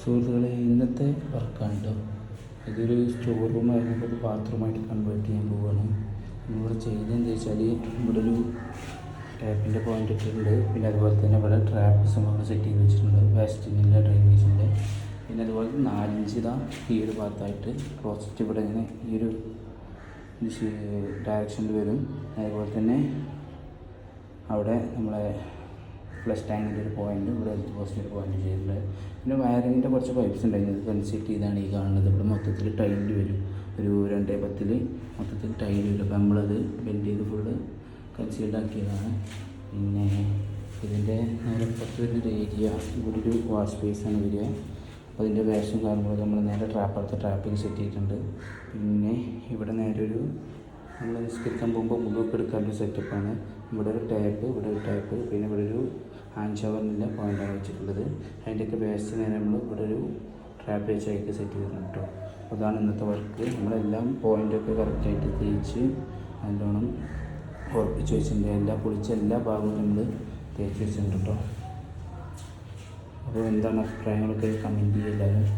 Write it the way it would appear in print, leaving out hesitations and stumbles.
സുഹൃത്തുക്കളെ, ഇന്നത്തെ വർക്കാണ് കേട്ടോ. ഇതൊരു സ്റ്റോർ റൂമായിരുന്നു, ഒരു ബാത്റൂമായിട്ട് കൺവേർട്ട് ചെയ്യാൻ പോവുകയാണ്. നമ്മളിവിടെ ചെയ്തതെന്ന് വെച്ചാൽ, ഇവിടെ ഒരു ടാപ്പിൻ്റെ പോയിൻ്റ് ഇട്ടിട്ടുണ്ട്. പിന്നെ അതുപോലെ തന്നെ ഇവിടെ ട്രാപ്പ് സംഭവം സെറ്റ് ചെയ്ത് വെച്ചിട്ടുണ്ട്, വേസ്റ്റിൻ്റെ ഡ്രെയിനേജിൻ്റെ. പിന്നെ അതുപോലെ 4-5 ഇതാ ഈ ഒരു ഭാഗത്തായിട്ട് ക്ലോസറ്റ് ഇവിടെ ഇങ്ങനെ ഈ ഒരു ഡയറക്ഷനിൽ വരും. അതുപോലെ തന്നെ അവിടെ നമ്മളെ ഫ്ലഷ് ടാങ്കിൻ്റെ ഒരു പോയിൻ്റ്, ഇവിടെ ഹെൽത്ത് പോസ്റ്റിൻ്റെ ഒരു പോയിൻ്റ് ചെയ്തിട്ടുണ്ട്. പിന്നെ വയറിങ്ങിൻ്റെ കുറച്ച് പൈപ്പ്സ് ഉണ്ടായിരുന്നു, അത് കൺസെറ്റ് ചെയ്താണ് ഈ കാണുന്നത്. ഇവിടെ മൊത്തത്തിൽ ടൈല് വരും, ഒരു 2x10 മൊത്തത്തിൽ ടൈല് വരും. അപ്പോൾ നമ്മളത് ബെൻഡ് ചെയ്ത് ഫുള്ള് കൺസീൽഡ് ആക്കിയതാണ്. പിന്നെ ഇതിൻ്റെ നേരെ പുറത്ത് വരുന്നൊരു ഏരിയ, ഇവിടെ ഒരു വാഷ് സ്പേസാണ് വരിക. അപ്പോൾ അതിൻ്റെ വേഷവും കാര്യങ്ങളൊക്കെ നമ്മൾ നേരെ അടുത്ത ട്രാപ്പിൽ സെറ്റ് ചെയ്തിട്ടുണ്ട്. പിന്നെ ഇവിടെ നേരെ ഒരു നമ്മൾ നിസ്കരിക്കാൻ പോകുമ്പോൾ മുഖമൊക്കെ എടുക്കാനൊരു സെറ്റപ്പാണ്. ഇവിടെ ഒരു ടാപ്പ്, ഇവിടെ ഒരു ടാപ്പ്, പിന്നെ ഇവിടെ ഒരു ഹാൻഡ് ഷവറിൻ്റെ പോയിൻ്റാണ് വെച്ചിട്ടുള്ളത്. അതിൻ്റെയൊക്കെ വേസ്റ്റ് നേരെ നമ്മൾ ഇവിടെ ഒരു ട്രാപ്പ് വെച്ച് അതിലേക്ക് സെറ്റ് ചെയ്തിട്ടുണ്ട് കേട്ടോ. അതാണ് ഇന്നത്തെ വർക്ക്. നമ്മളെല്ലാം പോയിൻ്റൊക്കെ കറക്റ്റായിട്ട് തേച്ച് നല്ലോണം ഉറപ്പിച്ച് വെച്ചിട്ടുണ്ട്. പൊളിച്ച എല്ലാ ഭാഗവും നമ്മൾ തേച്ച് വെച്ചിട്ടുണ്ട് കേട്ടോ. അപ്പോൾ എന്താണ് അഭിപ്രായങ്ങളൊക്കെ കമൻറ്റ് ചെയ്യുക എല്ലാവരും.